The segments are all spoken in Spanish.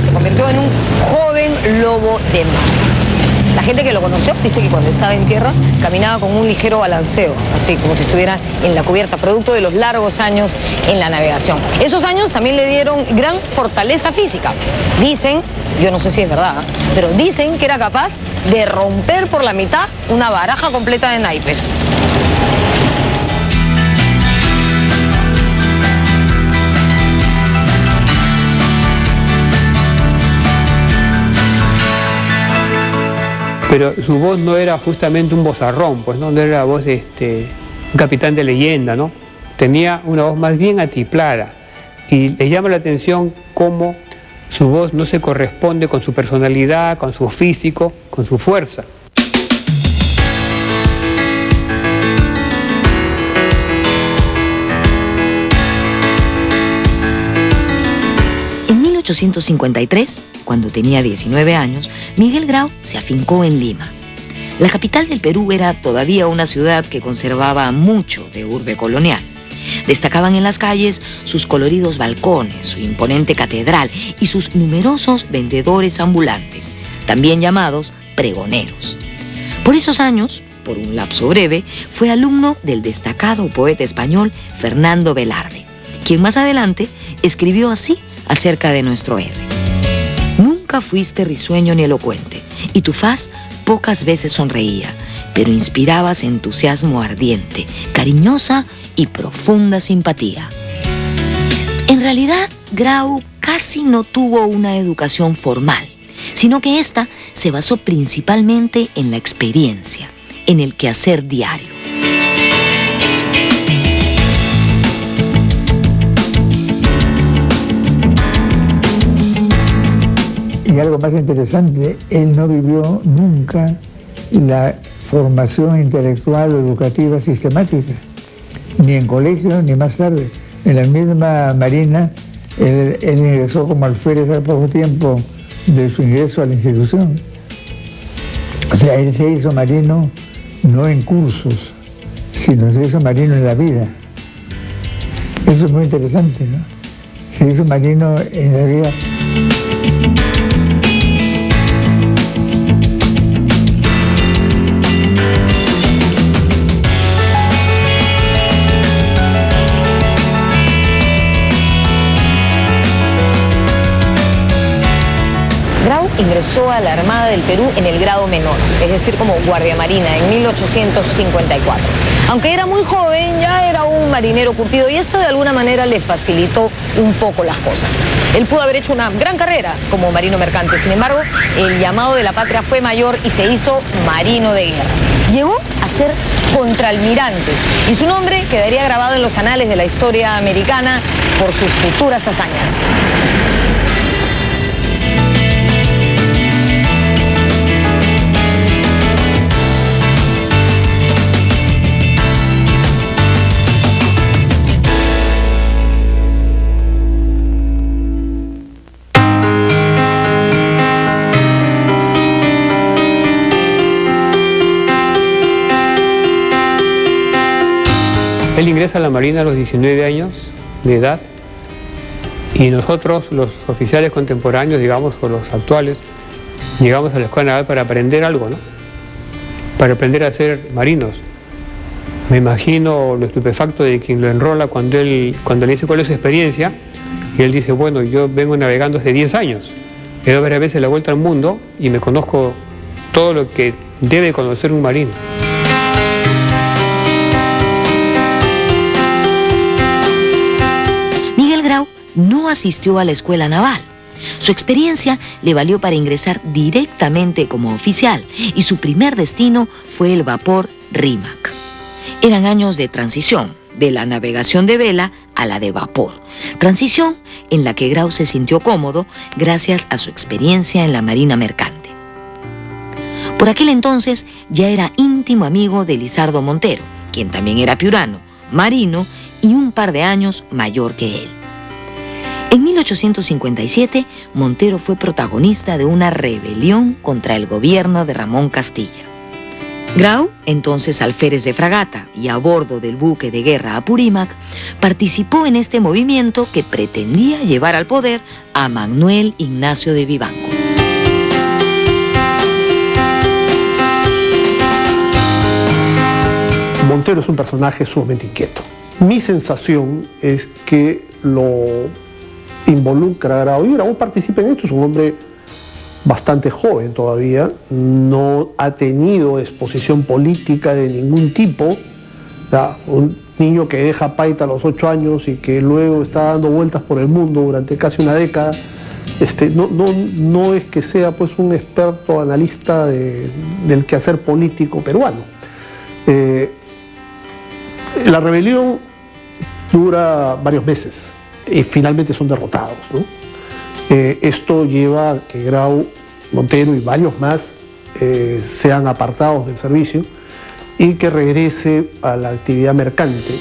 se convirtió en un joven lobo de mar. La gente que lo conoció dice que cuando estaba en tierra caminaba con un ligero balanceo, así como si estuviera en la cubierta, producto de los largos años en la navegación. Esos años también le dieron gran fortaleza física. Dicen, yo no sé si es verdad, pero dicen que era capaz de romper por la mitad una baraja completa de naipes. Pero su voz no era justamente un vozarrón, pues no era la voz de un capitán de leyenda, ¿no? Tenía una voz más bien atiplada y le llama la atención cómo su voz no se corresponde con su personalidad, con su físico, con su fuerza. En 1853, cuando tenía 19 años, Miguel Grau se afincó en Lima. La capital del Perú era todavía una ciudad que conservaba mucho de urbe colonial. Destacaban en las calles sus coloridos balcones, su imponente catedral y sus numerosos vendedores ambulantes, también llamados pregoneros. Por esos años, por un lapso breve, fue alumno del destacado poeta español Fernando Velarde, quien más adelante escribió así acerca de nuestro héroe. Nunca fuiste risueño ni elocuente, y tu faz pocas veces sonreía, pero inspirabas entusiasmo ardiente, cariñosa y profunda simpatía. En realidad, Grau casi no tuvo una educación formal, sino que ésta se basó principalmente en la experiencia, en el quehacer diario. Y algo más interesante, él no vivió nunca la formación intelectual o educativa sistemática, ni en colegio ni más tarde. En la misma Marina, él ingresó como alférez al poco tiempo de su ingreso a la institución. O sea, él se hizo marino no en cursos, sino se hizo marino en la vida. Eso es muy interesante, ¿no? Se hizo marino en la vida. Ingresó a la Armada del Perú en el grado menor, es decir, como guardia marina en 1854. Aunque era muy joven, ya era un marinero curtido y esto de alguna manera le facilitó un poco las cosas. Él pudo haber hecho una gran carrera como marino mercante, sin embargo, el llamado de la patria fue mayor y se hizo marino de guerra. Llegó a ser contraalmirante y su nombre quedaría grabado en los anales de la historia americana por sus futuras hazañas. Él ingresa a la Marina a los 19 años de edad y nosotros, los oficiales contemporáneos, digamos, o los actuales, llegamos a la Escuela Naval para aprender algo, ¿no? Para aprender a ser marinos. Me imagino lo estupefacto de quien lo enrola cuando le dice cuál es su experiencia y él dice, bueno, yo vengo navegando hace 10 años, he dado varias veces la vuelta al mundo y me conozco todo lo que debe conocer un marino. No asistió a la escuela naval. Su experiencia le valió para ingresar directamente como oficial y su primer destino fue el vapor Rímac. Eran años de transición, de la navegación de vela a la de vapor. Transición en la que Grau se sintió cómodo gracias a su experiencia en la marina mercante. Por aquel entonces ya era íntimo amigo de Lizardo Montero, quien también era piurano, marino y un par de años mayor que él. En 1857, Montero fue protagonista de una rebelión contra el gobierno de Ramón Castilla. Grau, entonces alférez de fragata y a bordo del buque de guerra Apurímac, participó en este movimiento que pretendía llevar al poder a Manuel Ignacio de Vivanco. Montero es un personaje sumamente inquieto. Mi sensación es que lo involucra a Grau, y Grau participa en esto, es un hombre bastante joven todavía, no ha tenido exposición política de ningún tipo. Un niño que deja Paita a los 8 años y que luego está dando vueltas por el mundo durante casi una década, no es que sea pues un experto analista del quehacer político peruano. La rebelión dura varios meses y finalmente son derrotados, ¿no? Esto lleva a que Grau, Montero y varios más sean apartados del servicio y que regrese a la actividad mercante.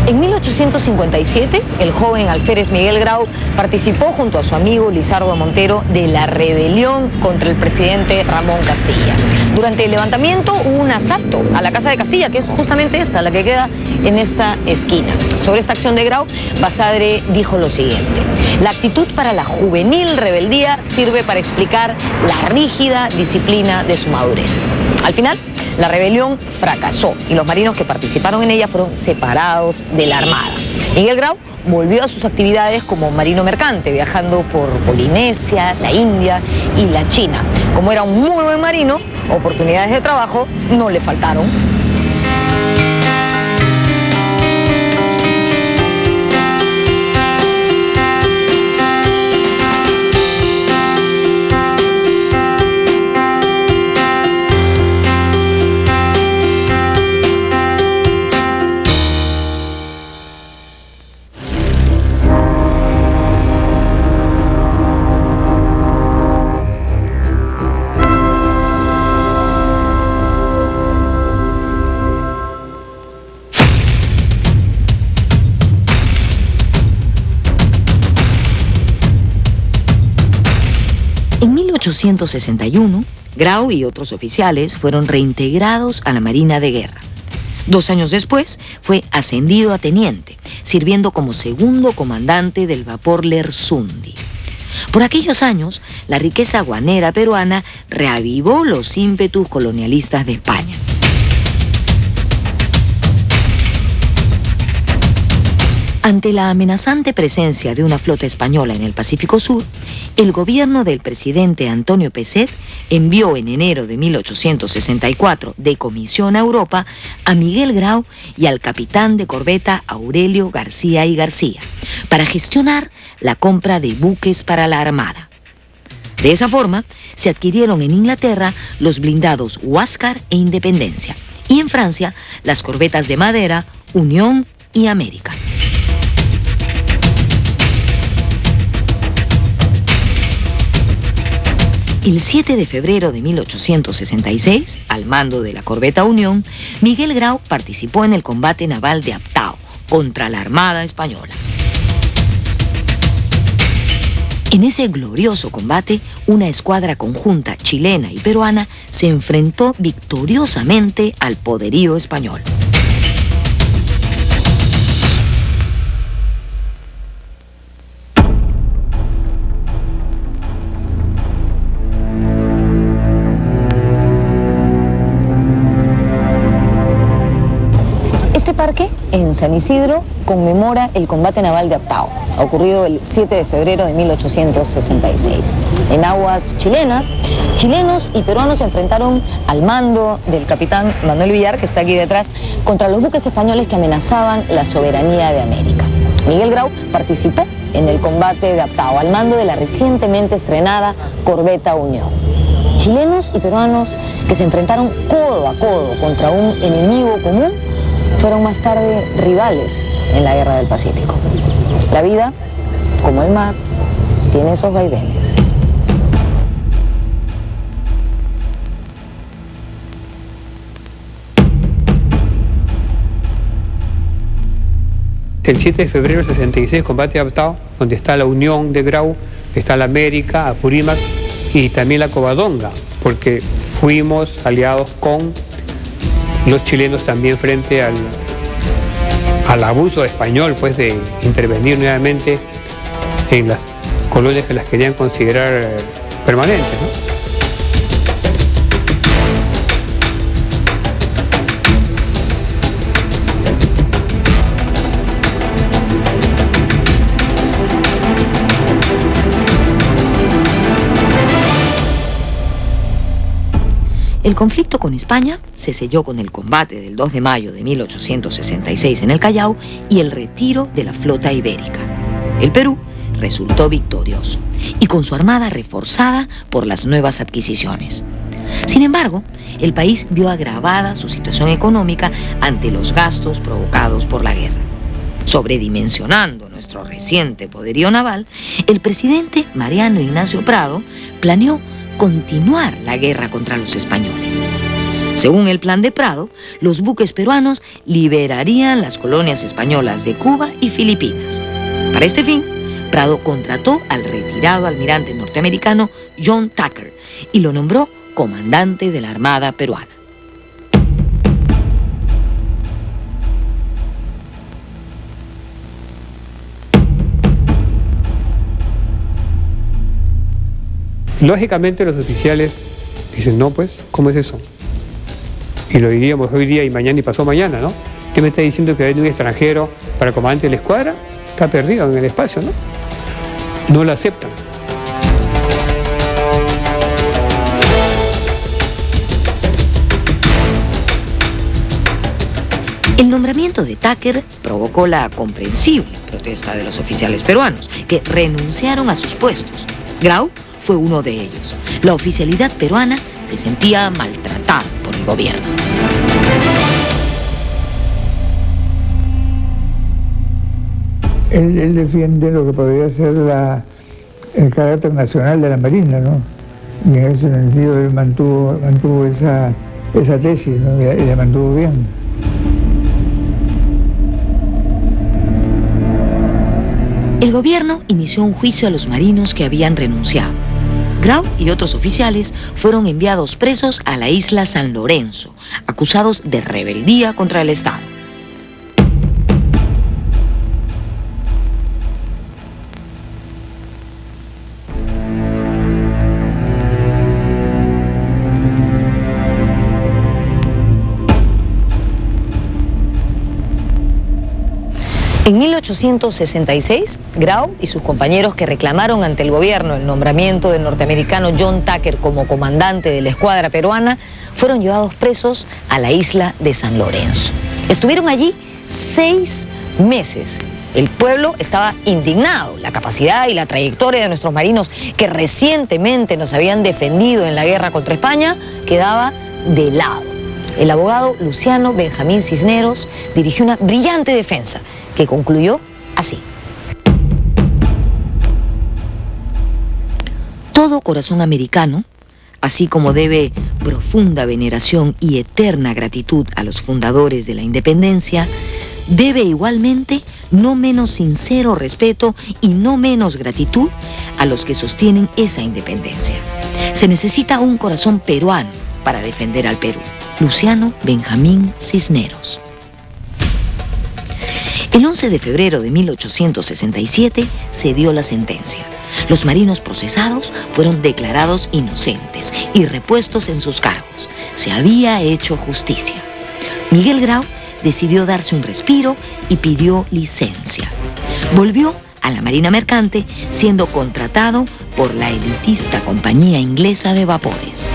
En 1857, el joven alférez Miguel Grau participó junto a su amigo Lizardo Montero de la rebelión contra el presidente Ramón Castilla. Durante el levantamiento hubo un asalto a la casa de Castilla, que es justamente esta, la que queda en esta esquina. Sobre esta acción de Grau, Basadre dijo lo siguiente: la actitud para la juvenil rebeldía sirve para explicar la rígida disciplina de su madurez. Al final, la rebelión fracasó y los marinos que participaron en ella fueron separados de la Armada. Miguel Grau volvió a sus actividades como marino mercante, viajando por Polinesia, la India y la China. Como era un muy buen marino, oportunidades de trabajo no le faltaron. En 1861, Grau y otros oficiales fueron reintegrados a la Marina de Guerra. 2 años después, fue ascendido a teniente, sirviendo como segundo comandante del vapor Lersundi. Por aquellos años, la riqueza guanera peruana reavivó los ímpetus colonialistas de España. Ante la amenazante presencia de una flota española en el Pacífico Sur, el gobierno del presidente Antonio Pezet envió en enero de 1864 de comisión a Europa a Miguel Grau y al capitán de corbeta Aurelio García y García para gestionar la compra de buques para la Armada. De esa forma, se adquirieron en Inglaterra los blindados Huáscar e Independencia y en Francia las corbetas de madera Unión y América. El 7 de febrero de 1866, al mando de la corbeta Unión, Miguel Grau participó en el combate naval de Aptao contra la Armada Española. En ese glorioso combate, una escuadra conjunta chilena y peruana se enfrentó victoriosamente al poderío español. Este parque, en San Isidro, conmemora el combate naval de Aptao, ocurrido el 7 de febrero de 1866. En aguas chilenas, chilenos y peruanos se enfrentaron al mando del capitán Manuel Villar, que está aquí detrás, contra los buques españoles que amenazaban la soberanía de América. Miguel Grau participó en el combate de Aptao, al mando de la recientemente estrenada corbeta Unión. Chilenos y peruanos que se enfrentaron codo a codo contra un enemigo común fueron más tarde rivales en la Guerra del Pacífico. La vida, como el mar, tiene esos vaivenes. que el 7 de febrero del 66, combate adaptado, donde está la Unión de Grau, está la América, Apurímac y también la Covadonga, porque fuimos aliados con los chilenos también frente al abuso español, pues, de intervenir nuevamente en las colonias que las querían considerar permanentes, ¿no? El conflicto con España se selló con el combate del 2 de mayo de 1866 en el Callao y el retiro de la flota ibérica. El Perú resultó victorioso y con su armada reforzada por las nuevas adquisiciones. Sin embargo, el país vio agravada su situación económica ante los gastos provocados por la guerra. Sobredimensionando nuestro reciente poderío naval, el presidente Mariano Ignacio Prado planeó continuar la guerra contra los españoles. Según el plan de Prado, los buques peruanos liberarían las colonias españolas de Cuba y Filipinas. Para este fin, Prado contrató al retirado almirante norteamericano John Tucker y lo nombró comandante de la Armada peruana. Lógicamente los oficiales dicen, no, pues, ¿cómo es eso? Y lo diríamos hoy día y mañana y pasó mañana, ¿no? ¿Qué me está diciendo que viene un extranjero para comandante de la escuadra? Está perdido en el espacio, ¿no? No lo aceptan. El nombramiento de Tucker provocó la comprensible protesta de los oficiales peruanos, que renunciaron a sus puestos. Grau fue uno de ellos. La oficialidad peruana se sentía maltratada por el gobierno. Él defiende lo que podría ser el carácter nacional de la Marina, ¿no? Y en ese sentido él mantuvo esa tesis, ¿no? Y la mantuvo bien. El gobierno inició un juicio a los marinos que habían renunciado. Grau y otros oficiales fueron enviados presos a la isla San Lorenzo, acusados de rebeldía contra el Estado. En 1866, Grau y sus compañeros que reclamaron ante el gobierno el nombramiento del norteamericano John Tucker como comandante de la escuadra peruana fueron llevados presos a la isla de San Lorenzo. Estuvieron allí 6 meses. El pueblo estaba indignado. La capacidad y la trayectoria de nuestros marinos que recientemente nos habían defendido en la guerra contra España quedaba de lado. El abogado Luciano Benjamín Cisneros dirigió una brillante defensa que concluyó así. Todo corazón americano, así como debe profunda veneración y eterna gratitud a los fundadores de la independencia, debe igualmente no menos sincero respeto y no menos gratitud a los que sostienen esa independencia. Se necesita un corazón peruano para defender al Perú. Luciano Benjamín Cisneros. El 11 de febrero de 1867 se dio la sentencia. Los marinos procesados fueron declarados inocentes y repuestos en sus cargos. Se había hecho justicia. Miguel Grau decidió darse un respiro y pidió licencia. Volvió a la Marina Mercante, siendo contratado por la elitista Compañía Inglesa de Vapores.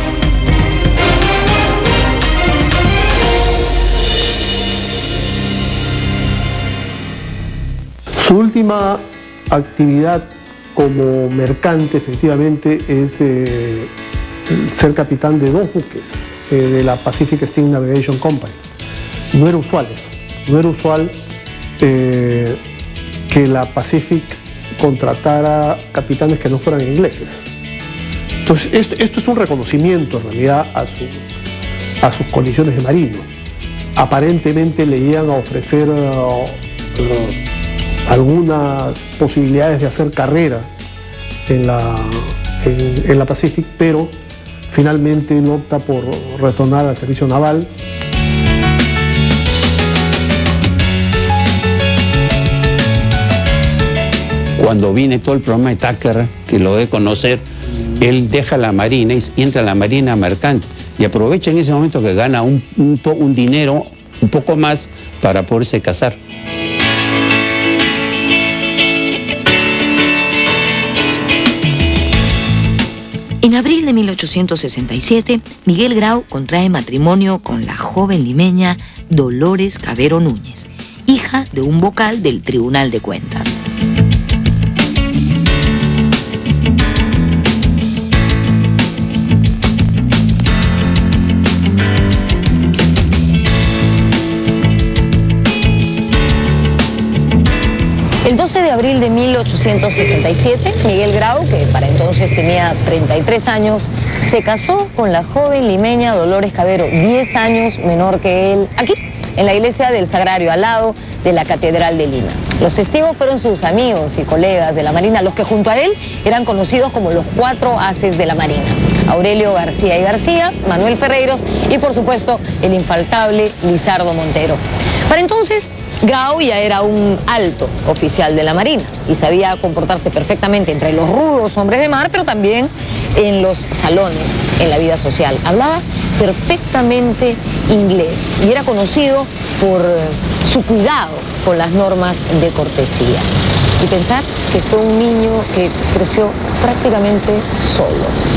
Su última actividad como mercante, efectivamente, es ser capitán de 2 buques de la Pacific Steam Navigation Company. No era usual eso, no era usual que la Pacific contratara capitanes que no fueran ingleses. Entonces, esto es un reconocimiento en realidad a sus condiciones de marino. Aparentemente le iban a ofrecer algunas posibilidades de hacer carrera en la Pacific, pero finalmente él opta por retornar al servicio naval. Cuando viene todo el problema de Tucker, que lo de conocer, él deja la Marina y entra a la Marina Mercante y aprovecha en ese momento que gana un dinero un poco más para poderse casar. En abril de 1867, Miguel Grau contrae matrimonio con la joven limeña Dolores Cavero Núñez, hija de un vocal del Tribunal de Cuentas. El 12 de abril de 1867, Miguel Grau, que para entonces tenía 33 años, se casó con la joven limeña Dolores Cavero, 10 años menor que él, aquí, en la iglesia del Sagrario, al lado de la Catedral de Lima. Los testigos fueron sus amigos y colegas de la Marina, los que junto a él eran conocidos como los 4 ases de la Marina: Aurelio García y García, Manuel Ferreiros y, por supuesto, el infaltable Lizardo Montero. Para entonces, Grau ya era un alto oficial de la Marina y sabía comportarse perfectamente entre los rudos hombres de mar, pero también en los salones, en la vida social. Hablaba perfectamente inglés y era conocido por su cuidado con las normas de cortesía. Y pensar que fue un niño que creció prácticamente solo.